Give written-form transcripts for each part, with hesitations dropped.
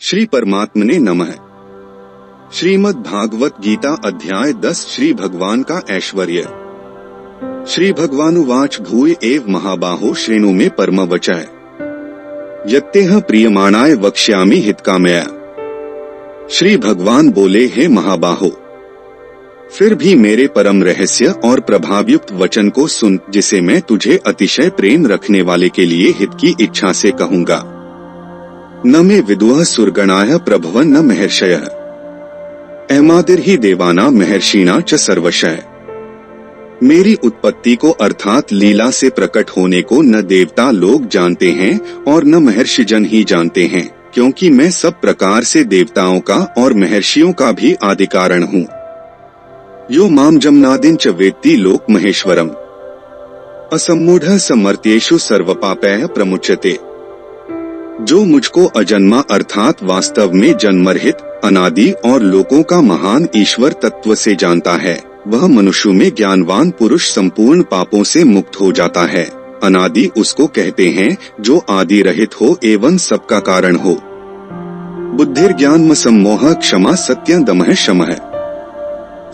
श्री परमात्मने नमः। श्रीमद् भागवत गीता अध्याय 10 श्री भगवान का ऐश्वर्य। श्री भगवानुवाच भूय एव महाबाहो श्रेणु मे परम वचः यत्तेह प्रियमाणाय वक्ष्यामि हितकामया। श्री भगवान बोले, हे महाबाहो, फिर भी मेरे परम रहस्य और प्रभावयुक्त वचन को सुन, जिसे मैं तुझे अतिशय प्रेम रखने वाले के लिए हित की इच्छा से कहूँगा। न मे विदुः सुरगणाः प्रभवन् न महर्षयः अहमादिर्हि देवानां महर्षिणा च सर्वशः। मेरी उत्पत्ति को अर्थात लीला से प्रकट होने को न देवता लोग जानते हैं और न महर्षिजन ही जानते हैं, क्योंकि मैं सब प्रकार से देवताओं का और महर्षियों का भी आदि कारण हूँ। यो माम जमनादिं च वेत्ति लोक महेश्वरम असम्मूढ़ः समर्त्येषु सर्वपापैः प्रमुच्यते। जो मुझको अजन्मा अर्थात वास्तव में जन्मरहित, अनादि और लोकों का महान ईश्वर तत्व से जानता है, वह मनुष्य में ज्ञानवान पुरुष संपूर्ण पापों से मुक्त हो जाता है। अनादि उसको कहते हैं जो आदि रहित हो एवं सबका कारण हो। बुद्धिर्ज्ञानम सम्मोह क्षमा सत्यं दमः शमः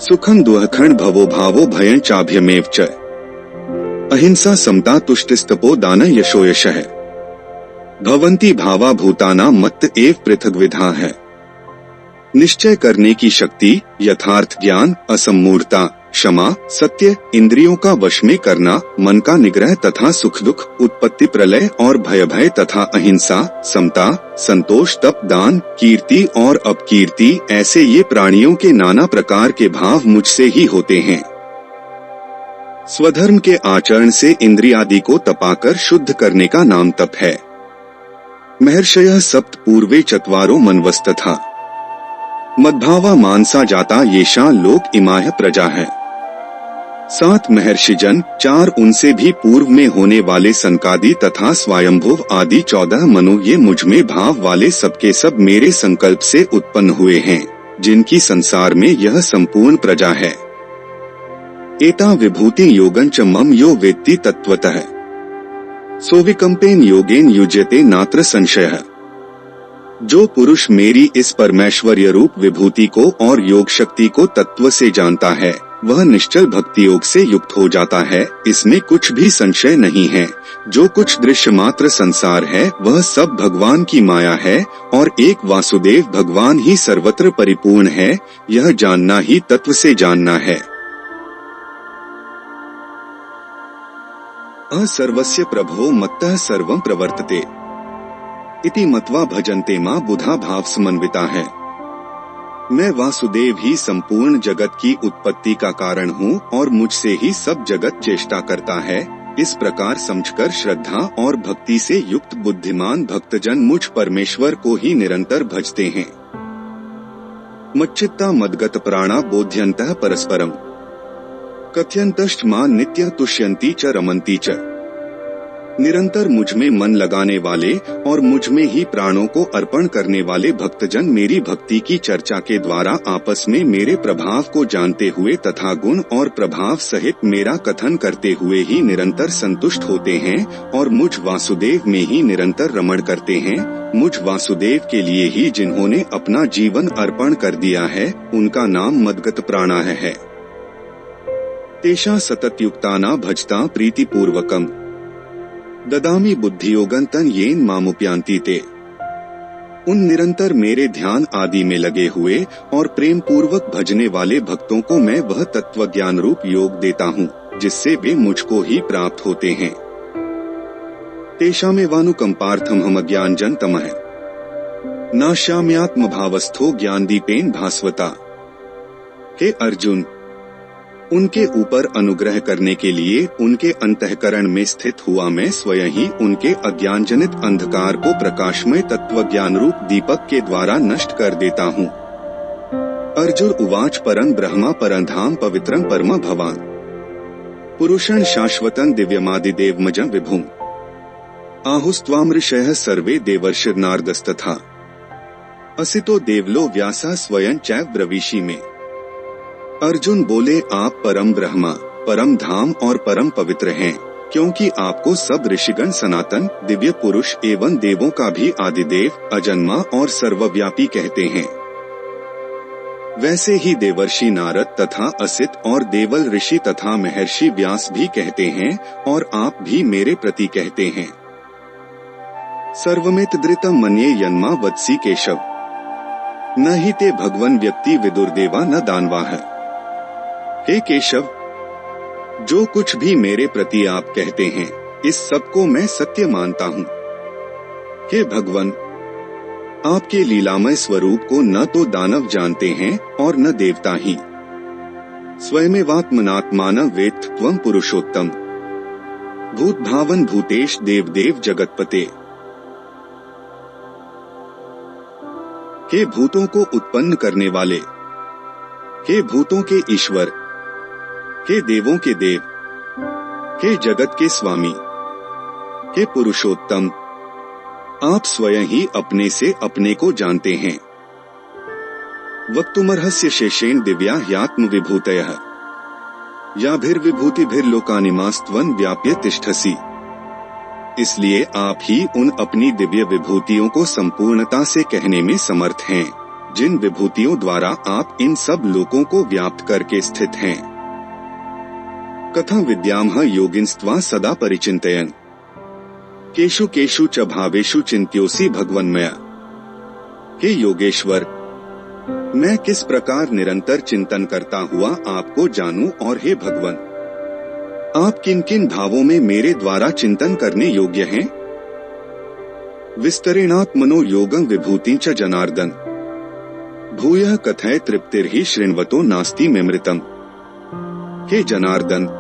सुखं दुःखं भवो भावो भयं चाभयमेव च अहिंसा समता तुष्टिस्तपो दान यशो यशः भवन्ति भावा भूतानां मत्त एव पृथग्विधा है। निश्चय करने की शक्ति, यथार्थ ज्ञान, असम्मूढ़ता, क्षमा, सत्य, इंद्रियों का वश में करना, मन का निग्रह तथा सुख दुख, उत्पत्ति प्रलय और भय तथा अहिंसा, समता, संतोष, तप, दान, कीर्ति और अपकीर्ति, ऐसे ये प्राणियों के नाना प्रकार के भाव मुझसे ही होते हैं। स्वधर्म के आचरण से इंद्रियादि को तपाकर शुद्ध करने का नाम तप है। महर्षयः सप्त पूर्वे चत्वारो मनवस्तथा मद्भावा मानसा जाता येषा लोक इमाह प्रजा है। 7 महर्षिजन, 4 उनसे भी पूर्व में होने वाले सनकादि तथा स्वयंभुव आदि 14 मनु, ये मुझ में भाव वाले सबके सब मेरे संकल्प से उत्पन्न हुए हैं, जिनकी संसार में यह संपूर्ण प्रजा है। एता विभूति योगं च मम यो वेत्ति तत्वतः सोविकम्पेन योगेन युज्यते नात्र संशयः। जो पुरुष मेरी इस परमेश्वर्य रूप विभूति को और योग शक्ति को तत्व से जानता है, वह निश्चल भक्ति योग से युक्त हो जाता है, इसमें कुछ भी संशय नहीं है। जो कुछ दृश्य मात्र संसार है वह सब भगवान की माया है और एक वासुदेव भगवान ही सर्वत्र परिपूर्ण है। यह जानना ही तत्व से जानना है। सर्वस्य प्रभवो मत्तः सर्वं प्रवर्तते इति मत्वा भजन्ते मां बुधा भाव समन्विता है। मैं वासुदेव ही संपूर्ण जगत की उत्पत्ति का कारण हूँ और मुझसे ही सब जगत चेष्टा करता है। इस प्रकार समझकर श्रद्धा और भक्ति से युक्त बुद्धिमान भक्तजन मुझ परमेश्वर को ही निरंतर भजते हैं। मच्चित्ता मद्गत प्राणा बोध्यन्तः परस्परम कथयन्तश्च मां नित्यं तुष्यन्ति च रमन्ति च। निरंतर मुझ में मन लगाने वाले और मुझ में ही प्राणों को अर्पण करने वाले भक्तजन मेरी भक्ति की चर्चा के द्वारा आपस में मेरे प्रभाव को जानते हुए तथा गुण और प्रभाव सहित मेरा कथन करते हुए ही निरंतर संतुष्ट होते हैं और मुझ वासुदेव में ही निरंतर रमण करते हैं। मुझ वासुदेव के लिए ही जिन्होंने अपना जीवन अर्पण कर दिया है, उनका नाम मद्गत प्राणा है। तेषा सततयुक्ताना भजता प्रीतिपूर्वकम ददामि बुद्धियोगं तन् येन मामुपयान्ति ते। उन निरंतर मेरे ध्यान आदि में लगे हुए और प्रेम पूर्वक भजने वाले भक्तों को मैं वह तत्व ज्ञान रूप योग देता हूँ, जिससे वे मुझको ही प्राप्त होते हैं। तेषामेवानुकंपार्थम हम अज्ञानजन तमः नाश्याम्यात्म भावस्थो ज्ञानदीपेन भास्वता। हे अर्जुन, उनके ऊपर अनुग्रह करने के लिए उनके अंतःकरण में स्थित हुआ मैं स्वयं ही उनके अज्ञान जनित अंधकार को प्रकाशमय तत्व ज्ञान रूप दीपक के द्वारा नष्ट कर देता हूँ। अर्जुन उवाच परं ब्रह्मा परं धाम पवित्रं परम भवान पुरुषं शाश्वतं दिव्यमादिदेवमजं विभुम् आहुस्त्वाम ऋषयः सर्वे देवर्षिर्नारदस्तथा असितो देवलो व्यासा स्वयं चैव ब्रवीषि में। अर्जुन बोले, आप परम ब्रह्मा, परम धाम और परम पवित्र हैं, क्योंकि आपको सब ऋषिगण सनातन दिव्य पुरुष एवं देवों का भी आदिदेव, अजन्मा और सर्वव्यापी कहते हैं। वैसे ही देवर्षि नारद तथा असित और देवल ऋषि तथा महर्षि व्यास भी कहते हैं और आप भी मेरे प्रति कहते हैं। सर्वमित धृतम मन्ये यन्मा वत्सी केशव, न ही ते भगवन व्यक्ति विदुर्देवा न दानवाह। हे केशव, जो कुछ भी मेरे प्रति आप कहते हैं, इस सब को मैं सत्य मानता हूँ। हे भगवन, आपके लीलामय स्वरूप को न तो दानव जानते हैं और न देवता ही। स्वयमेवात्मनात्मानं वेत्थ त्वं पुरुषोत्तम, भूत भावन भूतेश देवदेव जगतपते। हे भूतों को उत्पन्न करने वाले, हे भूतों के ईश्वर, हे देवों के देव, हे जगत के स्वामी, हे पुरुषोत्तम, आप स्वयं ही अपने से अपने को जानते हैं। वक्तुमर्हस्य शेषेण दिव्या ह्यात्म विभूतयः, याभिर्विभूतिभिर्लोकानिमास्त्वं व्याप्य तिष्ठसि। इसलिए आप ही उन अपनी दिव्य विभूतियों को संपूर्णता से कहने में समर्थ हैं, जिन विभूतियों द्वारा आप इन सब लोकों को व्याप्त करके स्थित हैं। कथं विद्यामः योगिनस्त्वा सदा परिचिन्तयन्, केषु केषु च भावेषु चिन्त्योऽसि भगवन्मया। हे योगेश्वर, मैं किस प्रकार निरंतर चिंतन करता हुआ आपको जानूं, और हे भगवन, आप किन किन भावों में मेरे द्वारा चिंतन करने योग्य हैं। विस्तरेणात्मनो योगं विभूति च जनार्दन, भूयः कथय तृप्तिर्हि शृण्वतो नास्ति मेमृतम्। हे जनार्दन,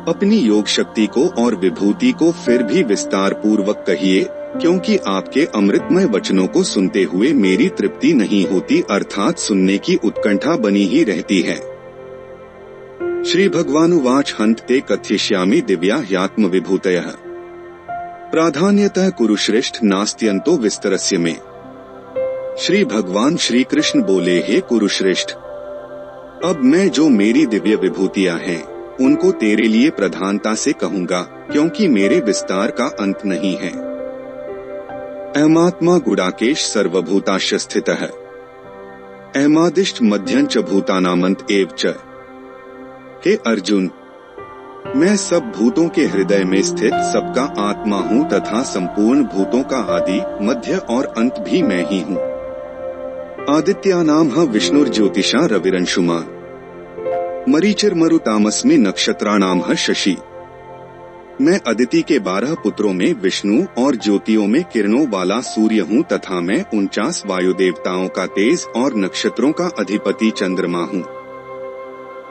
अपनी योग शक्ति को और विभूति को फिर भी विस्तार पूर्वक कहिए, क्योंकि आपके अमृतमय वचनों को सुनते हुए मेरी तृप्ति नहीं होती, अर्थात सुनने की उत्कंठा बनी ही रहती है। श्री भगवानुवाच हन्त ते कथयिष्यामि दिव्या ह्यात्म विभूतयः, प्राधान्यतः कुरुश्रेष्ठ नास्त्यन्तो विस्तरस्य में। श्री भगवान श्री कृष्ण बोले, हे कुरुश्रेष्ठ, अब मैं जो मेरी दिव्य विभूतियां हैं उनको तेरे लिए प्रधानता से कहूंगा, क्योंकि मेरे विस्तार का अंत नहीं है। अहमात्मा गुडाकेश सर्वभूताश्च स्थितः, अहमादिष्ट मध्यं च भूतानामन्त एव च। हे अर्जुन, मैं सब भूतों के हृदय में स्थित सबका आत्मा हूँ तथा संपूर्ण भूतों का आदि, मध्य और अंत भी मैं ही हूँ। आदित्यानां विष्णुर्ज्योतिषा रविरंशुमान्, मरीचिर्मरुतामस्मि नक्षत्राणां शशि। मैं अदिति के 12 पुत्रों में विष्णु और ज्योतियों में किरणों वाला सूर्य हूँ तथा मैं 49 वायु देवताओं का तेज और नक्षत्रों का अधिपति चंद्रमा हूँ।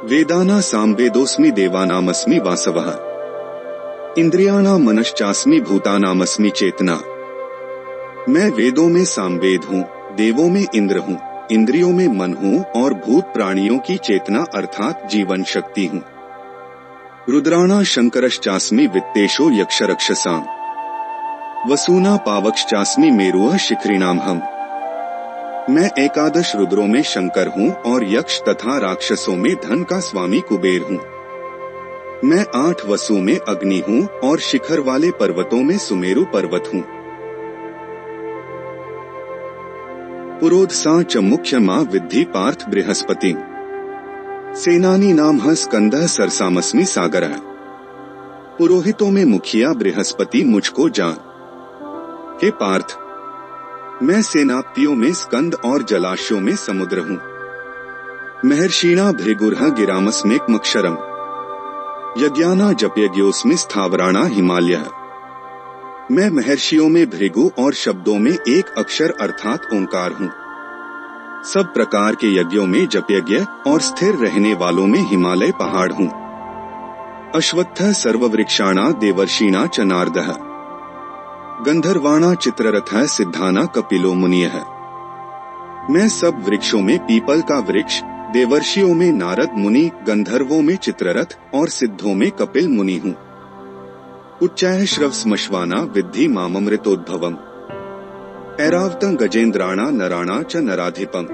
वेदाना सामवेदोस्मि देवानामस्मि वासवः, इंद्रियाणां मनश्चास्मि भूतानामस्मि चेतना। मैं वेदों में सामवेद हूँ, देवों में इंद्र हूँ, इंद्रियों में मन हूँ और भूत प्राणियों की चेतना अर्थात जीवन शक्ति हूँ। रुद्राणा शंकरश्चास्मि वित्तेशो यक्षरक्षसाम्, वसूना पावकश्चास्मि मेरुः शिखरिणामहम्। मैं 11 रुद्रों में शंकर हूँ और यक्ष तथा राक्षसों में धन का स्वामी कुबेर हूँ। मैं 8 वसु में अग्नि हूँ और शिखर वाले पर्वतों में सुमेरु पर्वत हूँ। पुरोधसा च मुख्यमा विद्धि पार्थ बृहस्पति, सेनानी नाम स्कंदः सरसामस्मि सागरः। पुरोहितों में मुखिया बृहस्पति मुझको जान। हे पार्थ, मैं सेनापतियों में स्कंद और जलाशयों में समुद्र हूँ। महर्षिणा भृगुर्ह गिरामस्मेकमक्षरम्, यज्ञाना जपयज्ञोस्मि स्थावराणा हिमालयः। मैं महर्षियों में भृगु और शब्दों में एक अक्षर अर्थात ओंकार हूँ। सब प्रकार के यज्ञों में जपयज्ञ और स्थिर रहने वालों में हिमालय पहाड़ हूँ। अश्वत्थः सर्ववृक्षाणा देवर्षिणा च नारदः, गंधर्वाणा चित्ररथः सिद्धाना कपिलो मुनियः। मैं सब वृक्षों में पीपल का वृक्ष, देवर्षियों में नारद मुनि, गंधर्वों में चित्ररथ और सिद्धों में कपिल मुनि हूँ। उच्चैः श्रवस्मश्वाना विद्धि माममृतोद्भवम्, ऐरावतं गजेंद्राणा नराणा च नराधिपम्।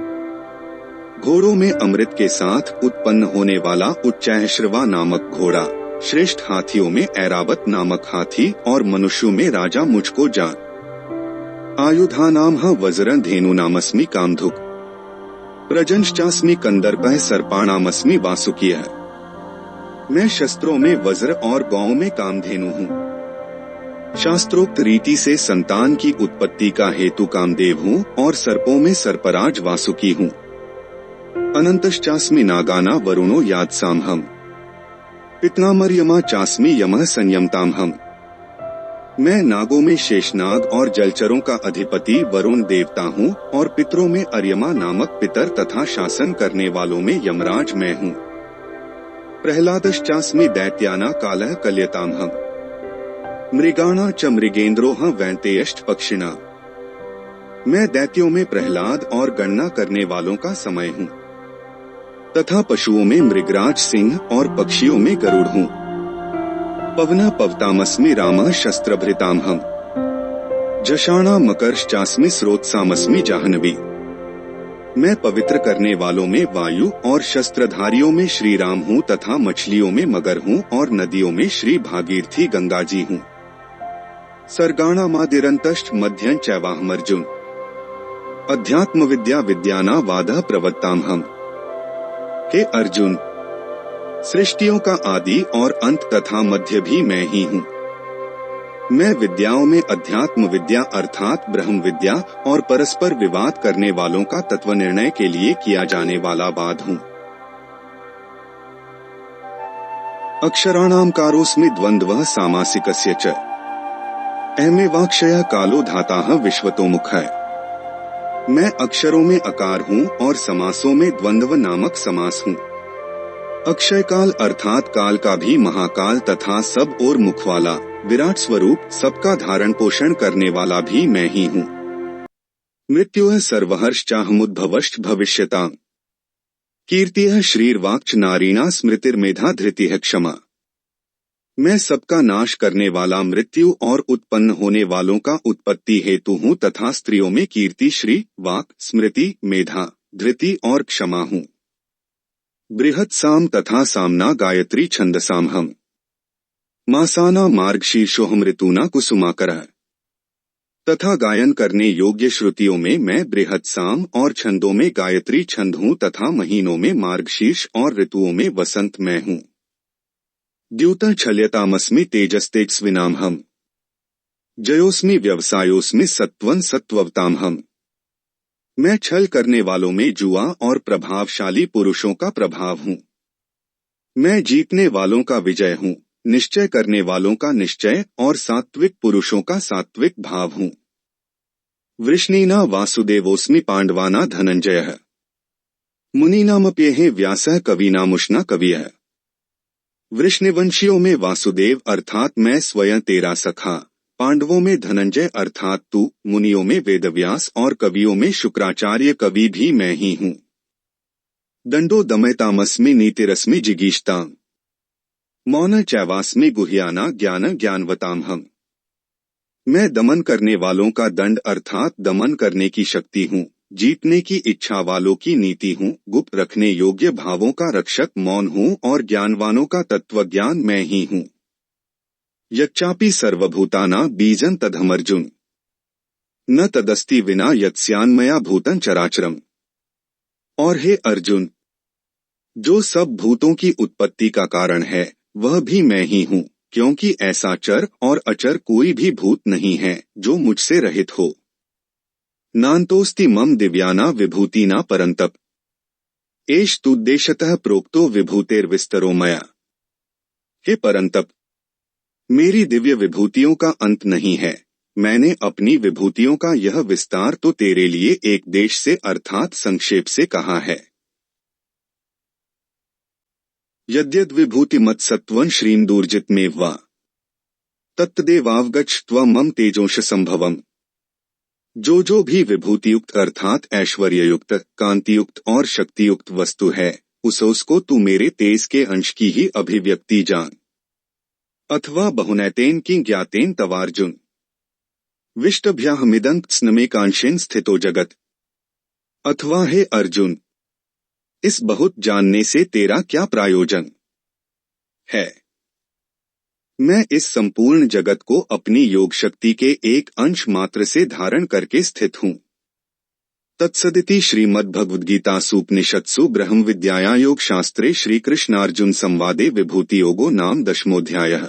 घोड़ों में अमृत के साथ उत्पन्न होने वाला उच्चैःश्रवा नामक घोड़ा, श्रेष्ठ हाथियों में ऐरावत नामक हाथी और मनुष्यों में राजा मुझको जान। आयुधानाम वज्रं धेनु नामस्मि कामधुक, प्रजंश्चास्मि कंदर्पः सर्पाणामस्मि वासुकीयः। मैं शस्त्रों में वज्र और गौओं में कामधेनु हूँ। शास्त्रोक्त रीति से संतान की उत्पत्ति का हेतु कामदेव हूँ और सर्पों में सर्पराज वासुकी हूँ। अनंतश्चास्मि नागाना वरुणो यादसामहम्, पित्नामर्यमा चास्मि यमः संयमतामहम्। मैं नागों में शेषनाग और जलचरों का अधिपति वरुण देवता हूँ और पितरों में अर्यमा नामक पितर तथा शासन करने वालों में यमराज मैं हूँ। प्रहलादश्चास्मि दैत्याना कालः कल्यतामहम्, मृगाणा च मृगेन्द्रोह वैन्तेयश्च पक्षिणा। मैं दैत्यों में प्रहलाद और गणना करने वालों का समय हूँ तथा पशुओं में मृगराज सिंह और पक्षियों में गरुड़ हूँ। पवना पवतामस्मि रामः शस्त्रभृतामहम्, जषाणा मकरश्चास्मि स्रोतसामस्मि जाह्नवी। मैं पवित्र करने वालों में वायु और शस्त्रधारियों में श्री राम हूँ तथा मछलियों में मगर हूँ और नदियों में श्री भागीरथी गंगा जी हूँ। सर्गाणामादिरन्तश्च मध्यं चैवाहमर्जुन, अध्यात्म विद्या विद्याना वादः प्रवक्तामहम्। हे अर्जुन, सृष्टियों का आदि और अंत तथा मध्य भी मैं ही हूँ। मैं विद्याओं में अध्यात्म विद्या अर्थात ब्रह्म विद्या और परस्पर विवाद करने वालों का तत्व निर्णय के लिए किया जाने वाला वाद हूँ। अक्षराणाम कारोस्मि द्वन्द्वः सामासिकस्य च, अहमेवाक्षयः कालो धाताः विश्वतोमुखः। मैं अक्षरों में अकार हूँ और समासों में द्वंद्व नामक समास हूँ। अक्षय काल अर्थात काल का भी महाकाल तथा सब और मुख वाला विराट स्वरूप सबका धारण पोषण करने वाला भी मैं ही हूँ। मृत्युः सर्वहर्षचाहमुद्भवश्च भविष्यताम्, कीर्तिः श्रीर्वाक्च नारीणा स्मृतिर्मेधा धृतिः क्षमा। मैं सबका नाश करने वाला मृत्यु और उत्पन्न होने वालों का उत्पत्ति हेतु हूँ तथा स्त्रियों में कीर्ति श्री, वाक, स्मृति, मेधा, धृति और क्षमा हूँ। बृहत् साम तथा सामना गायत्री छंदसामहम्, मासाना मार्गशीर्षोऽहम् ऋतूना कुसुमाकरः। तथा गायन करने योग्य श्रुतियों में मैं बृहत् साम और छंदों में गायत्री छंद हूँ तथा महीनों में मार्गशीर्ष और ऋतुओं में वसंत मैं हूँ। द्यूतः छल्यतामस्मि तेजस्तेजस्विनामहम्, जयोस्मि व्यवसायोस्मि सत्त्वं सत्त्ववतामहम्। मैं छल करने वालों में जुआ और प्रभावशाली पुरुषों का प्रभाव हूँ। मैं जीतने वालों का विजय हूँ, निश्चय करने वालों का निश्चय और सात्विक पुरुषों का सात्विक भाव हूँ। वृष्णीना वासुदेवोस्मि पांडवाना धनंजयः, मुनीनामप्येह व्यासः कवीनामुष्णा कवियः। वृष्णिवंशियों में वासुदेव अर्थात मैं स्वयं तेरा सखा, पांडवों में धनंजय अर्थात तू, मुनियों में वेदव्यास और कवियों में शुक्राचार्य कवि भी मैं ही हूँ। दंडो दमयतामस्मि नीतिरस्मि जिगीषताम्, मौन चैवास्मि गुह्याना ज्ञान ज्ञानवतामहम्। मैं दमन करने वालों का दंड अर्थात दमन करने की शक्ति हूँ, जीतने की इच्छा वालों की नीति हूँ, गुप्त रखने योग्य भावों का रक्षक मौन हूँ और ज्ञानवानों का तत्वज्ञान मैं ही हूँ। यच्चापि सर्वभूताना बीजं तदहमर्जुन, न तदस्ति विना यत्स्यान्मया भूतं चराचरम्। और हे अर्जुन, जो सब भूतों की उत्पत्ति का कारण है वह भी मैं ही हूँ, क्योंकि ऐसा चर और अचर कोई भी भूत नहीं है जो मुझसे रहित हो। नान्तोस्ति मम दिव्याना विभूतिना परन्तप, एष तुद्देशतः प्रोक्तो विभूतेर्विस्तरो मया। हे परंतप, मेरी दिव्य विभूतियों का अंत नहीं है। मैंने अपनी विभूतियों का यह विस्तार तो तेरे लिए एक देश से अर्थात संक्षेप से कहा है। यद्यद् विभूतिमत् सत्त्वं श्रीं दूर्जितमेव वा, तत्तदेवावगच्छ त्वं मम तेजोंश संभवम्। जो भी विभूतियुक्त अर्थात ऐश्वर्ययुक्त, कांतियुक्त और शक्तियुक्त वस्तु है, उसको तू मेरे तेज के अंश की ही अभिव्यक्ति जान। अथवा बहुनैतेन की ज्ञातेन तवार्जुन, विष्टभ्याहमिदं स्नमेकांशेन स्थितो जगत। अथवा हे अर्जुन, इस बहुत जानने से तेरा क्या प्रयोजन है। मैं इस संपूर्ण जगत को अपनी योग शक्ति के एक अंश मात्र से धारण करके स्थित हूँ। तत्सदिति श्रीमद्भगवद्गीतासूपनिषत्सु ब्रह्मविद्याया योग शास्त्रे श्रीकृष्णार्जुन संवादे विभूति योगो नाम 10वाध्यायः।